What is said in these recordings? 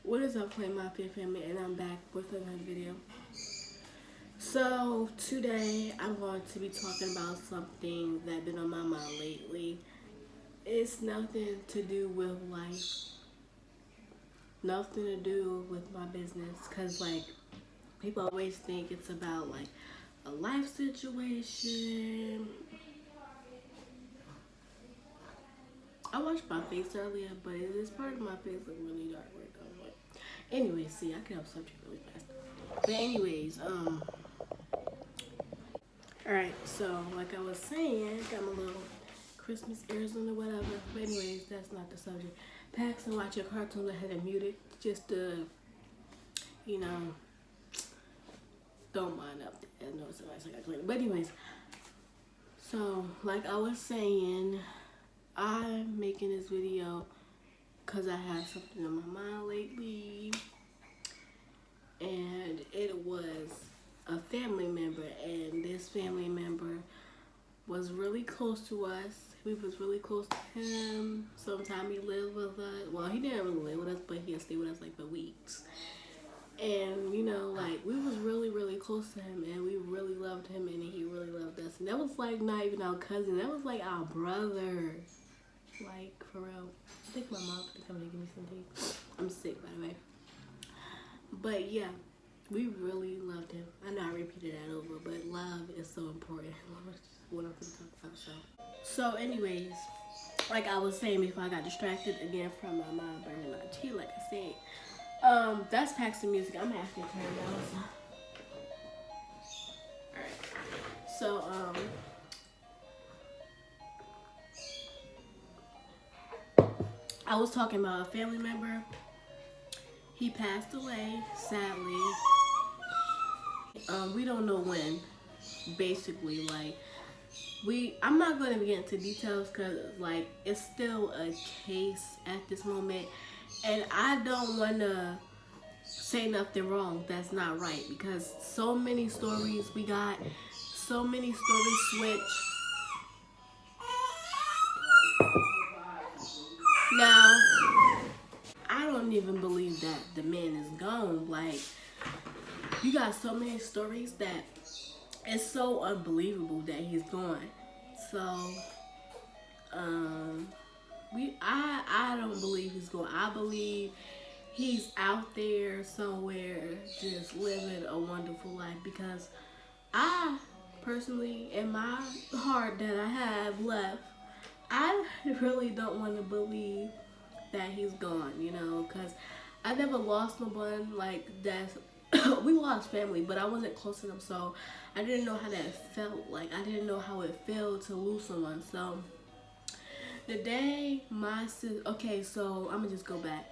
What is up, Play Mafia family, and I'm back with another video. So today I'm going to be talking about something that's been on my mind lately. It's nothing to do with life, nothing to do with my business, cause like people always think it's about like a life situation. I washed my face earlier, but this part of my face look really dark right now. But anyways, see, I get off subject really fast. But anyways, alright, so like I was saying, got my little Christmas ears on or whatever. But anyways, that's not the subject. Paxton watching cartoons, I had it muted just to, you know, don't mind up there. I know somebody's like I clean it. But anyways, so like I was saying, I'm making this video because I had something on my mind lately. And it was a family member, and this family member was really close to us. We was really close to him. Sometimes he lived with us. Well, he didn't really live with us, but he'd stay with us like for weeks. And you know, like we was really, really close to him, and we really loved him, and he really loved us. And that was like not even our cousin. That was like our brother. Like for real. I think my mom could come and give me some tea. I'm sick, by the way. But yeah, we really loved him. I know I repeated that over, but love is so important. What I'm going to talk about. So anyways, like I was saying before I got distracted again from my mom burning my tea, like I said. That's Paxton music. I'm asking to turn it down. Alright. So, I was talking about a family member. He passed away, sadly. We don't know when. Basically, like I'm not going to get into details because like it's still a case at this moment, and I don't want to say nothing wrong that's not right because so many stories we got, so many stories switch. Now, I don't even believe that the man is gone. Like, you got so many stories that it's so unbelievable that he's gone. So, I don't believe he's gone. I believe he's out there somewhere just living a wonderful life because I personally, in my heart that I have left, I really don't want to believe that he's gone, you know, because I never lost no one like that. We lost family, but I wasn't close to them, so I didn't know how that felt. Like I didn't know how it felt to lose someone. So the day my sister, okay, so I'm gonna just go back.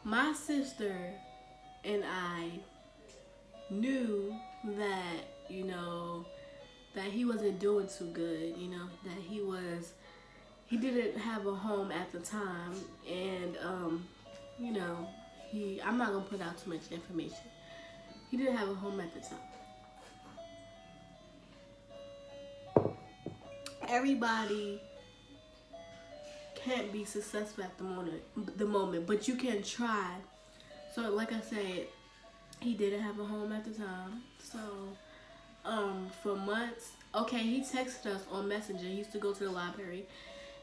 My sister and I knew that, you know, that he wasn't doing too good, you know, that he didn't have a home at the time, and you know, I'm not gonna put out too much information. He didn't have a home at the time. Everybody can't be successful at the moment, but you can try. So like I said, he didn't have a home at the time. So for months, okay, he texted us on Messenger. He used to go to the library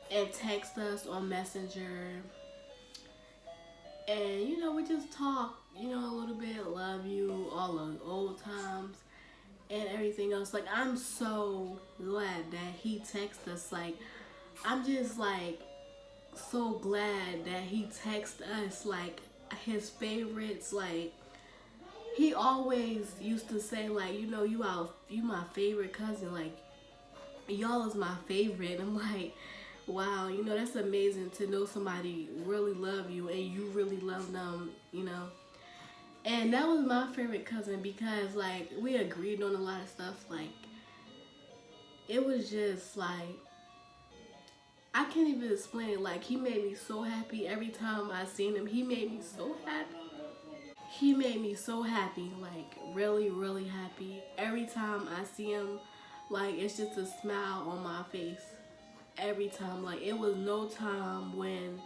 and text us on Messenger. And you know, we just talk, you know, a little bit, love you, all the old times and everything else. Like I'm so glad that he texted us. Like I'm just like so glad that he texted us like his favorites. Like he always used to say like, you know, you my favorite cousin, like y'all is my favorite. I'm like, wow, you know, that's amazing to know somebody really love you and you really love them, you know. And that was my favorite cousin because like we agreed on a lot of stuff. Like it was just like I can't even explain it. Like he made me so happy every time I seen him. He made me so happy. He made me so happy, like really, really happy. Every time I see him, like it's just a smile on my face. Every time, like it was no time when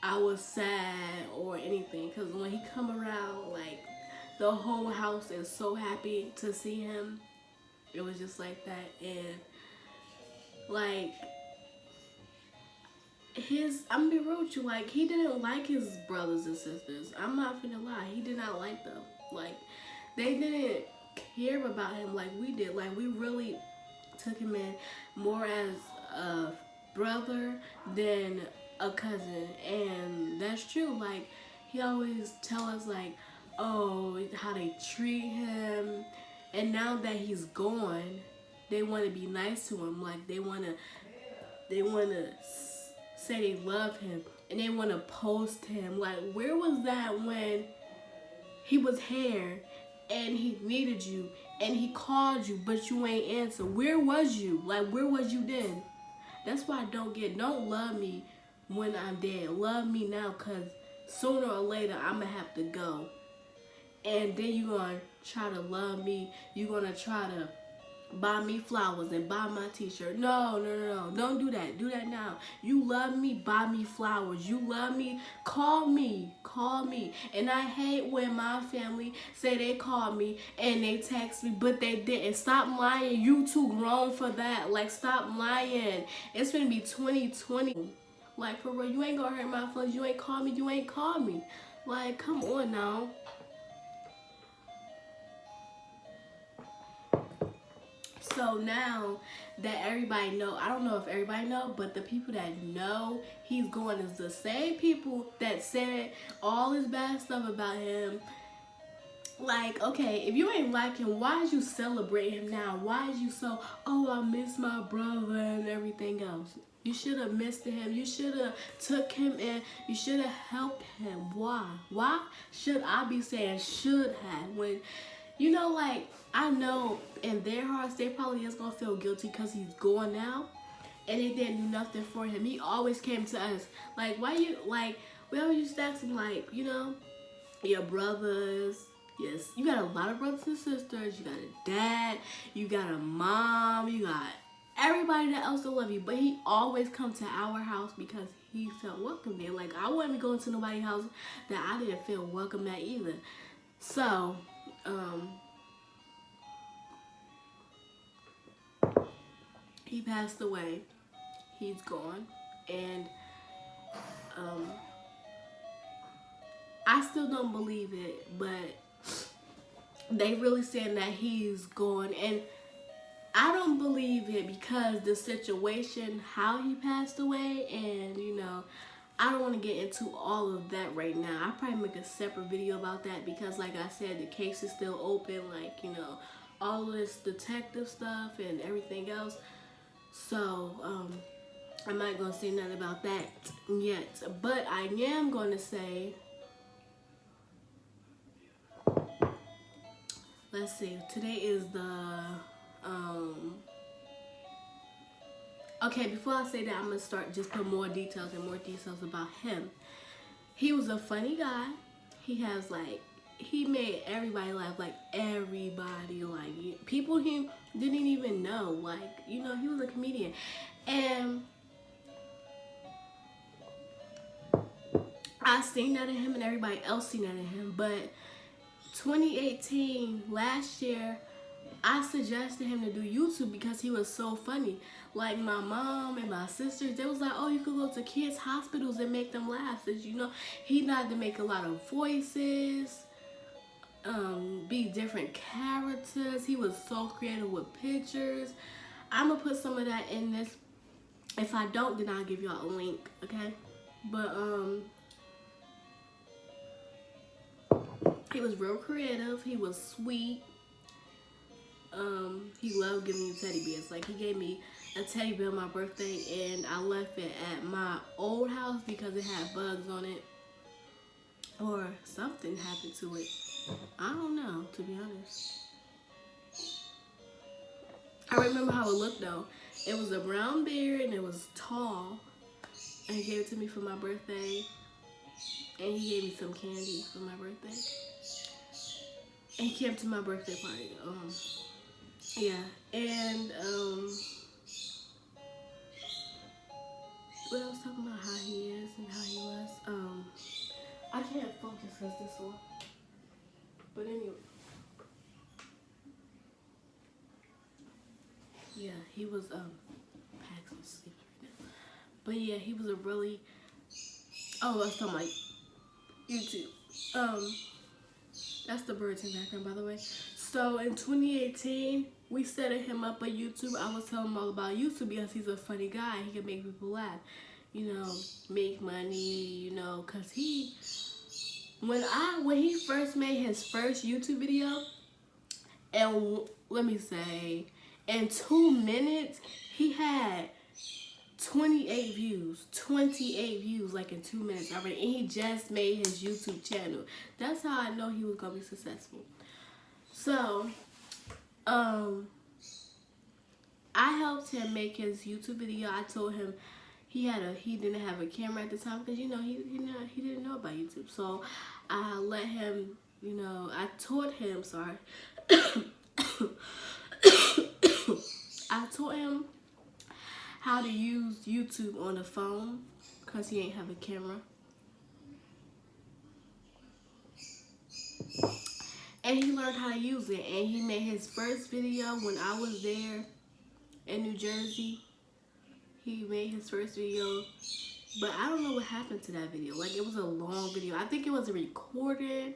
I was sad or anything, because when he come around, like, the whole house is so happy to see him. It was just like that. And like, I'm gonna be real with you, like, he didn't like his brothers and sisters. I'm not gonna lie, he did not like them. Like, they didn't care about him like we did. Like, we really took him in more as a brother than a cousin. And that's true. Like, he always tell us, like, oh, how they treat him. And now that he's gone, they want to be nice to him. Like, they want to say they love him, and they want to post him. Like, where was that when he was here and he needed you and he called you but you ain't answer? Where was you? Like, where was you then? That's why I don't love me when I'm dead. Love me now, because sooner or later I'm gonna have to go. And then you're gonna try to love me. You're gonna try to buy me flowers and buy my t-shirt. No. Don't do that. Do that now. You love me, buy me flowers. You love me, call me. Call me. And I hate when my family say they called me and they text me, but they didn't. Stop lying. You too grown for that. Like, stop lying. It's gonna be 2020. Like, for real, you ain't gonna hurt my feelings. You ain't call me. You ain't call me. Like, come on now. So now that everybody know, I don't know if everybody know, but the people that know he's going is the same people that said all this bad stuff about him. Like, okay, if you ain't like him, why is you celebrate him now? Why is you so, oh, I miss my brother and everything else? You should have missed him. You should have took him in. You should have helped him. Why? Why should I be saying should have when, you know, like, I know in their hearts they probably just gonna feel guilty because he's gone now, and they didn't do nothing for him. He always came to us. Like, why you, like, we always used to ask him, like, you know, your brothers. Yes, you got a lot of brothers and sisters. You got a dad. You got a mom. You got everybody that else will love you. But he always come to our house because he felt welcome there. Like, I wouldn't be going to nobody's house that I didn't feel welcome at either. So, he passed away. He's gone. And I still don't believe it, but they really saying that he's gone. And I don't believe it because the situation, how he passed away, and, you know, I don't want to get into all of that right now. I'll probably make a separate video about that because, like I said, the case is still open. Like, you know, all of this detective stuff and everything else. So, I'm not going to say nothing about that yet. But I am going to say, let's see, today is the, okay, before I say that, I'm going to start just put more details about him. He was a funny guy. He has, like, he made everybody laugh, like, everybody, like, people he didn't even know, like, you know, he was a comedian. And I seen that in him and everybody else seen that in him. But 2018, last year, I suggested him to do YouTube because he was so funny. Like, my mom and my sisters, they was like, oh, you could go to kids' hospitals and make them laugh. Cause, you know, he not had to make a lot of voices, be different characters. He was so creative with pictures. I'm gonna put some of that in this. If I don't, then I'll give y'all a link, okay? But, he was real creative. He was sweet. He loved giving you teddy bears. Like, he gave me a teddy bear on my birthday, and I left it at my old house because it had bugs on it. Or something happened to it. I don't know, to be honest. I remember how it looked, though. It was a brown bear, and it was tall. And he gave it to me for my birthday. And he gave me some candy for my birthday. And he came to my birthday party. Yeah. And, But I was talking about how he is and how he was. I can't focus because this one. But anyway, yeah, he was Pax was asleep right now. But yeah, he was a really. Oh, I was talking about YouTube. That's the birds in the background, by the way. So in 2018, we set him up on YouTube. I was telling him all about YouTube because he's a funny guy. He can make people laugh, you know, make money, you know, cause when he first made his first YouTube video, and let me say, in 2 minutes he had 28 views. 28 views like in 2 minutes already. And he just made his YouTube channel. That's how I know he was gonna be successful. So, I helped him make his YouTube video. I told him he didn't have a camera at the time because he didn't know about YouTube. So I let him, I taught him, sorry. I taught him how to use YouTube on the phone because he ain't have a camera. And he learned how to use it. And he made his first video when I was there in New Jersey. He made his first video. But I don't know what happened to that video. Like, it was a long video. I think it was recorded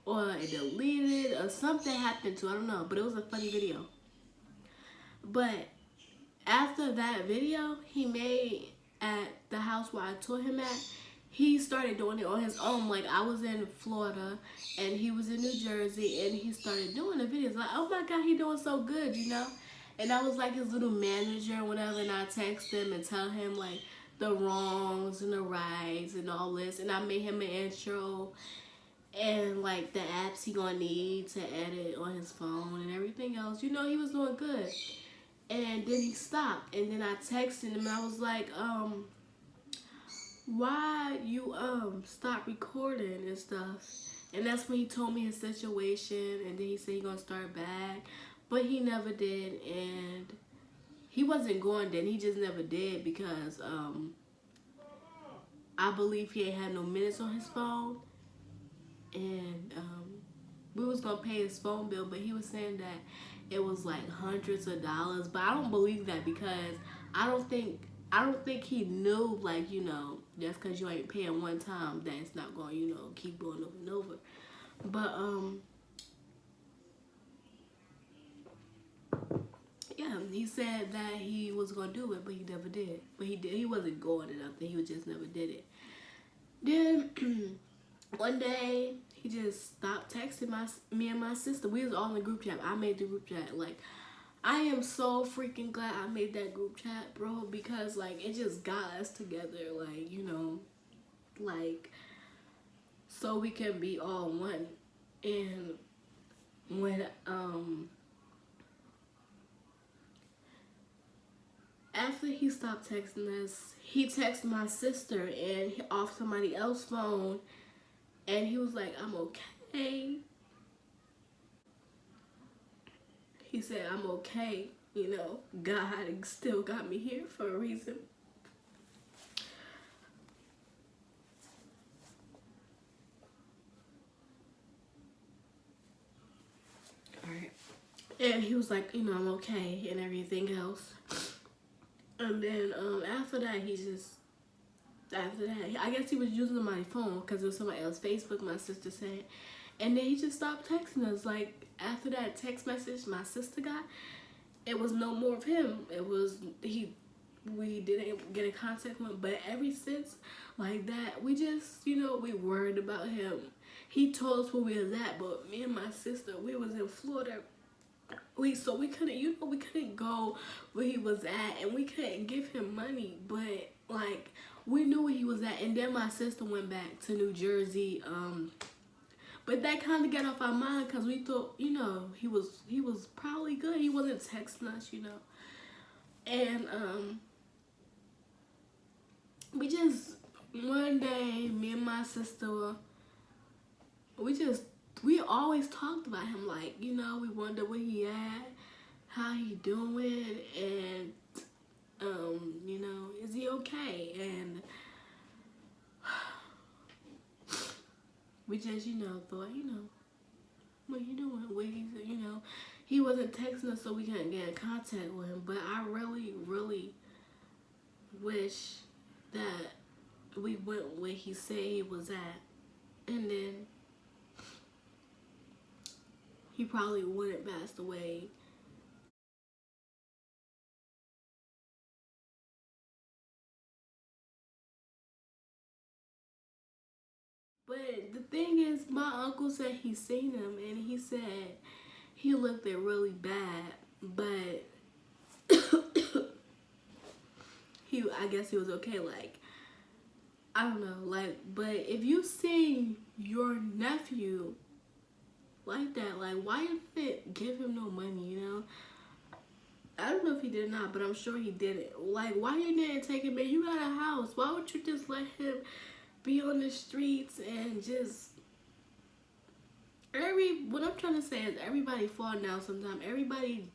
or it deleted or something happened to it. I don't know. But it was a funny video. But after that video he made at the house where I taught him at, he started doing it on his own. Like, I was in Florida and he was in New Jersey and he started doing the videos. Like, oh my God, he doing so good, And I was like his little manager or whatever, and I text him and tell him like the wrongs and the rights and all this. And I made him an intro and like the apps he gonna need to edit on his phone and everything else. He was doing good. And then he stopped, and then I texted him and I was like, why you stop recording and stuff? And that's when he told me his situation, and then he said he gonna start back, but he never did. And he wasn't going then, he just never did because I believe he ain't had no minutes on his phone, and we was gonna pay his phone bill, but he was saying that it was like hundreds of dollars. But I don't believe that because I don't think he knew, like, just because you ain't paying one time that it's not going to keep going over and over. But yeah, he said that he was gonna do it, but he never did. But he wasn't going or nothing, he just never did it. Then one day he just stopped texting me and my sister. We was all in the group chat. I made the group chat. Like, I am so freaking glad I made that group chat, bro, because like it just got us together, like, like so we can be all one. And when after he stopped texting us, he texted my sister and off somebody else's phone. And he was like, I'm okay. He said, I'm okay. God still got me here for a reason. Alright. And he was like, I'm okay and everything else. And then after that, I guess he was using my phone because it was somebody else's Facebook, my sister said. And then he just stopped texting us. Like, after that text message my sister got, it was no more of him. It was, we didn't get in contact with him. But ever since, like that, we just, we worried about him. He told us where we was at, but me and my sister, we was in Florida. So we couldn't, we couldn't go where he was at, and we couldn't give him money. But, like, we knew where he was at. And then my sister went back to New Jersey, but that kind of got off our mind because we thought, he was probably good. He wasn't texting us, And we just, one day, me and my sister, we always talked about him. Like, we wonder where he at, how he doing. And You know, is he okay? And we just, you know, thought, you know, what you doing? What he's, you know, he wasn't texting us so we couldn't get in contact with him. But I really, really wish that we went where he said he was at. And then he probably wouldn't passed away. But the thing is, my uncle said he seen him, and he said he looked at really bad, but I guess he was okay. Like, I don't know, like, but if you see your nephew like that, like, why you didn't give him no money, you know? I don't know if he did or not, but I'm sure he didn't. Like, why you didn't take him in? You got a house. Why would you just let him be on the streets and just what I'm trying to say is everybody fall down sometimes. Everybody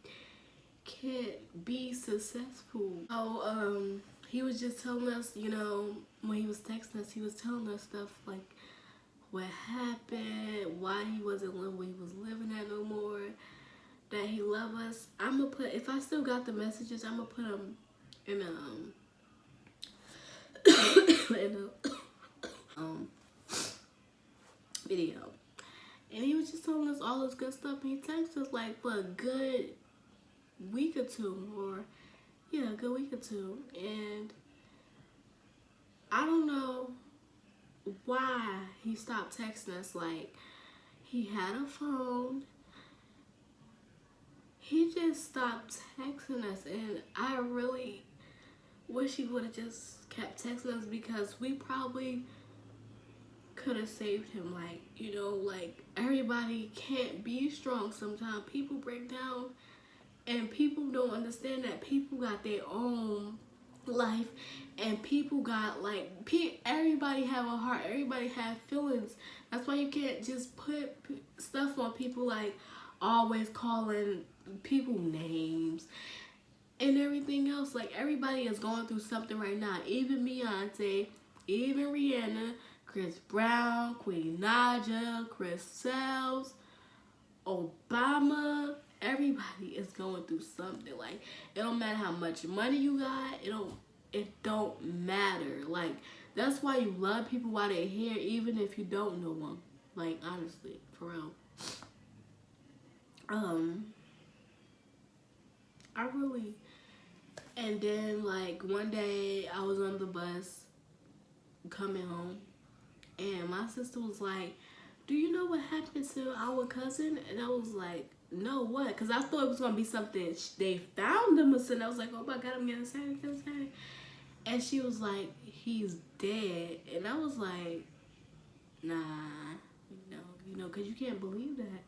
can't be successful. Oh, he was just telling us, you know, when he was texting us, he was telling us stuff like what happened, why he wasn't living where he was living at no more, that he loved us. I'm gonna put, if I still got the messages, I'm gonna put them in in video. And he was just telling us all this good stuff. And he texted us like for a good week or two, or yeah, a good week or two. And I don't know why he stopped texting us. Like, he had a phone. He just stopped texting us, and I really wish he would have just kept texting us, because we probably could have saved him. Like, you know, like, everybody can't be strong sometimes. People break down, and people don't understand that people got their own life, and people got, like, everybody have a heart, everybody have feelings. That's why you can't just put stuff on people, like always calling people names and everything else. Like, everybody is going through something right now. Even Beyonce, even Rihanna, Chris Brown, Queen Naja, Chris Sales, Obama. Everybody is going through something. Like, it don't matter how much money you got. It don't matter. Like, that's why you love people while they're here, even if you don't know them. Like, honestly, for real. I really. And then, like, one day I was on the bus coming home, and my sister was like, "Do you know what happened to our cousin?" And I was like, "No, what?" Because I thought it was gonna be something they found him or something. I was like, "Oh my God, I'm getting sad." And she was like, "He's dead." And I was like, "Nah, because you can't believe that."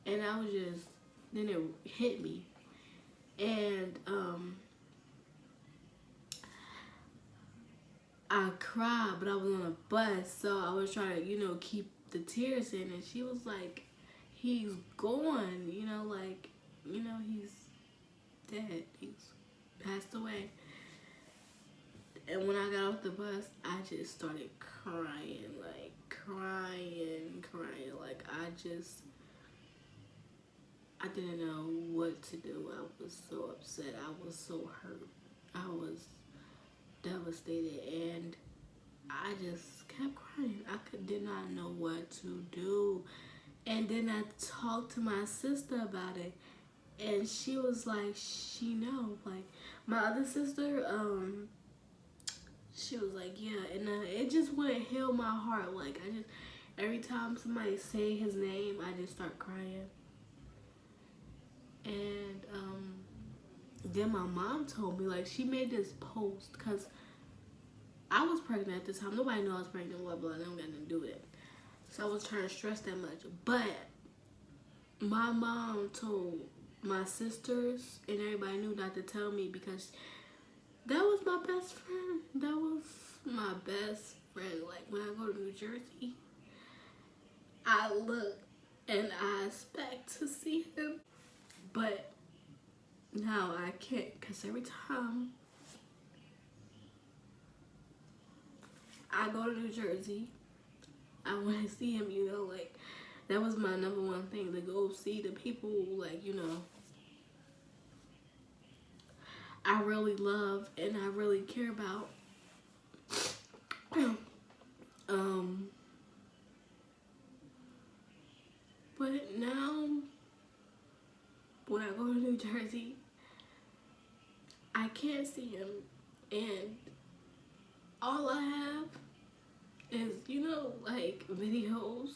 And I was just, then it hit me, and I cried, but I was on a bus, so I was trying to, keep the tears in. And she was like, "He's gone, he's dead. He's passed away." And when I got off the bus, I just started crying, like crying. Like, I didn't know what to do. I was so upset. I was so hurt. I was devastated, and I just kept crying. Did not know what to do. And then I talked to my sister about it, and she was like, she know. Like, my other sister, she was like, yeah. And it just wouldn't heal my heart. Like, every time somebody say his name, I just start crying. And then my mom told me, like, she made this post, because I was pregnant at the time. Nobody knew I was pregnant, blah, blah, I don't got nothing to do with it. So I was trying to stress that much. But my mom told my sisters, and everybody knew not to tell me, because that was my best friend. That was my best friend. Like, when I go to New Jersey, I look and I expect to see him. But now I can't, because every time I go to New Jersey. I want to see him, you know, like, that was my number one thing, to go see the people, like, you know, I really love and I really care about. But now, when I go to New Jersey, I can't see him, and all I have is, you know, like, videos.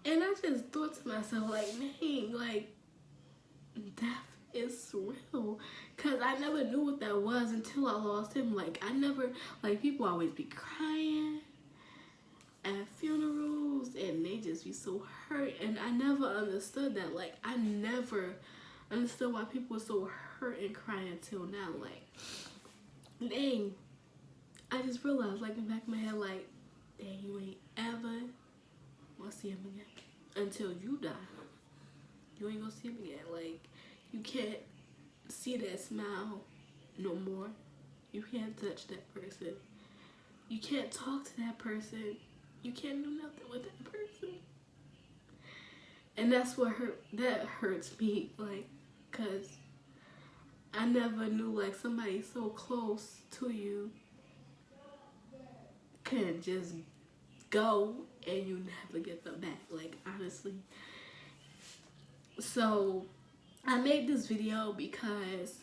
And I just thought to myself, like, dang, like, death is real. Because I never knew what that was until I lost him. Like, I never, like, people always be crying at funerals, and they just be so hurt. And I never understood that. Like, I never understood why people were so hurt and crying until now. Like, dang, I just realized, like, in the back of my head, like, dang, you ain't ever gonna see him again until you die. You ain't gonna see him again. Like, you can't see that smile no more. You can't touch that person. You can't talk to that person. You can't do nothing with that person. And that's what hurts me, like, cause I never knew, like, somebody so close to you can just go and you never get them back, like, honestly. So I made this video because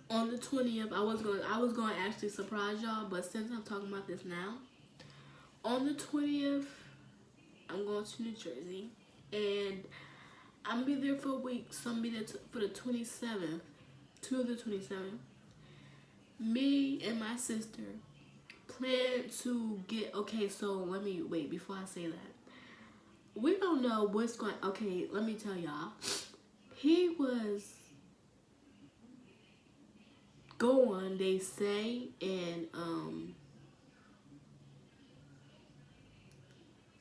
on the 20th, I was going to actually surprise y'all, but since I'm talking about this now, on the 20th, I'm going to New Jersey, and I'm gonna be there for a week. So I'm gonna be there for the 27th, to the 27th. Me and my sister plan to get, okay, so let me, wait, before I say that. We don't know what's going, okay, let me tell y'all. He was going, they say, in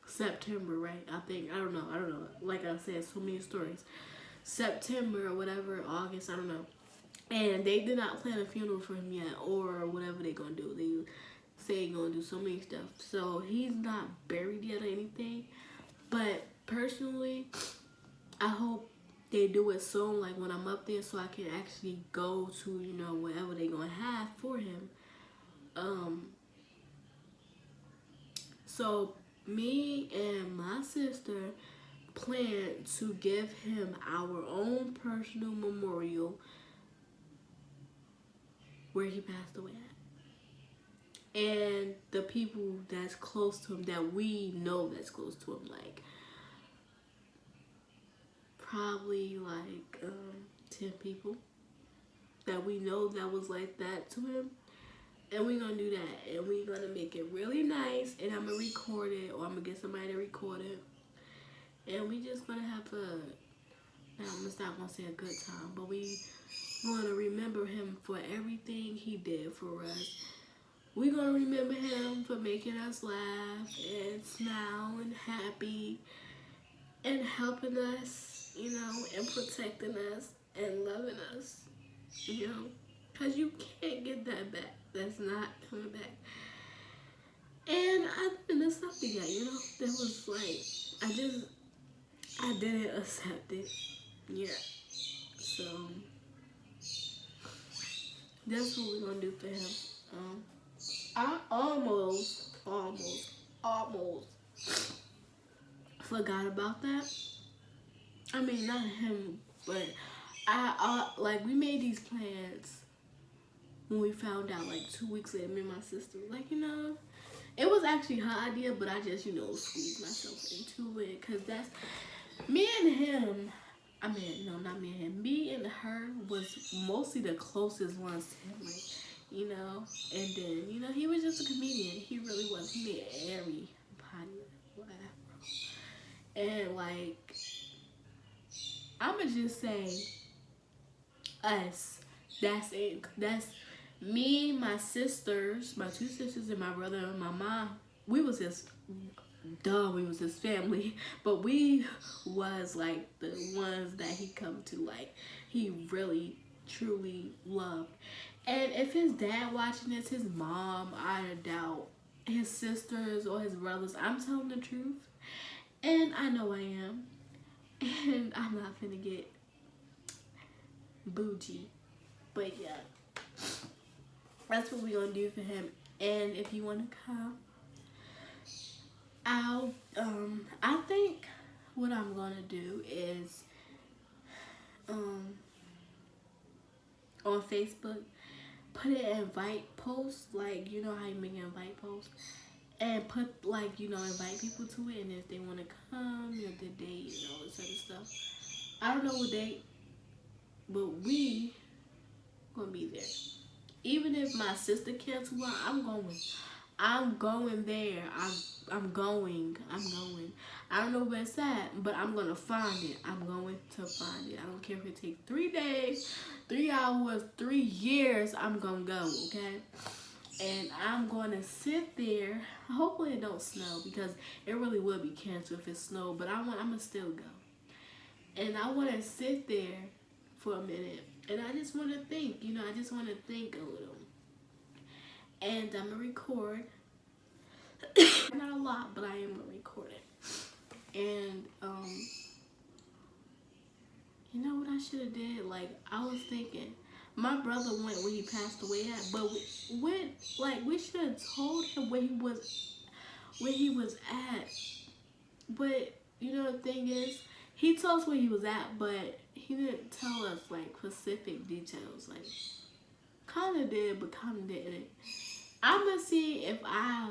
September, right? I don't know. Like I said, so many stories. September or whatever, August, I don't know. And they did not plan a funeral for him yet, or whatever they're gonna do. They say they're gonna do so many stuff. So he's not buried yet or anything. But personally, I hope they do it soon, like when I'm up there, so I can actually go to, you know, whatever they're gonna have for him. So me and my sister plan to give him our own personal memorial where he passed away at. And the people that's close to him, that we know that's close to him, like, probably like 10 people that we know that was like that to him. And we're gonna do that, and we're gonna make it really nice, and I'm gonna record it, or I'm gonna get somebody to record it, and we just gonna have I'm not gonna say a good time, but we gonna remember him for everything he did for us. We're gonna remember him for making us laugh and smile and happy and helping us, you know, and protecting us and loving us, you know, because you can't get that back. That's not coming back. And I didn't accept it yet, you know. That was like, I didn't accept it. Yeah. So that's what we're gonna do for him. I almost forgot about that. I mean, not him, but like, we made these plans when we found out, like, 2 weeks later. Me and my sister, like, you know, it was actually her idea, but I just, you know, squeezed myself into it, because that's, me and him, I mean, no, not me and him, me and her was mostly the closest ones to him, like, you know, and then, you know, he was just a comedian. He really was. He made everybody laugh. And, like, I'ma just say, us, that's it. That's me, my sisters, my 2 sisters, and my brother and my mom. We was his family, but we was like the ones that he come to, like, he really truly loved. And if his dad watching this, his mom, I doubt, his sisters or his brothers, I'm telling the truth. And I know I am. And I'm not finna get bougie. But yeah, that's what we gonna do for him. And if you wanna come, I think what I'm gonna do is, on Facebook, put an invite post, like, you know how you make an invite post, and put, like, you know, invite people to it, and if they want to come, you know, the date and all this other stuff. I don't know what date, but we gonna be there. Even if my sister cancels out, I'm going. I'm going there. I'm going. I don't know where it's at, but I'm gonna find it. I'm going to find it. I don't care if it takes 3 days, 3 hours, 3 years. I'm gonna go. Okay. And I'm going to sit there. Hopefully it don't snow, because it really would be canceled if it snowed. But I'm gonna still go. And I want to sit there for a minute. And I just want to think. You know, I just want to think a little. And I'm gonna record. Not a lot, but I am gonna record it. And you know what I should have did? Like, I was thinking, my brother went where he passed away at, but we should have told him where he was at. But you know the thing is, he told us where he was at, but he didn't tell us like specific details. Like, kind of did, but kind of didn't. I'm gonna see if I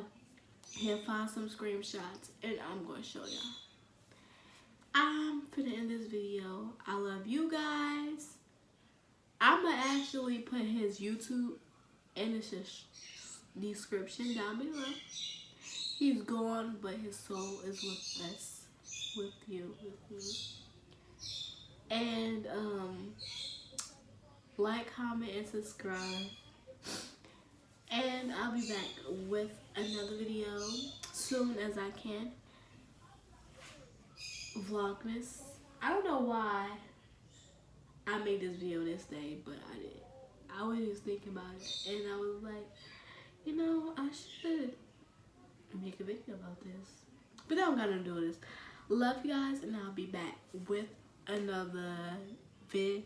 can find some screenshots, and I'm gonna show y'all. I'm gonna end this video. I love you guys. I'm gonna actually put his YouTube in the description down below. He's gone, but his soul is with us, with you, with me. And like, comment, and subscribe. And I'll be back with another video soon as I can. Vlogmas. I don't know why I made this video this day, but I did. I was just thinking about it, and I was like, you know, I should make a video about this. But I'm gonna do this. Love you guys, and I'll be back with another video.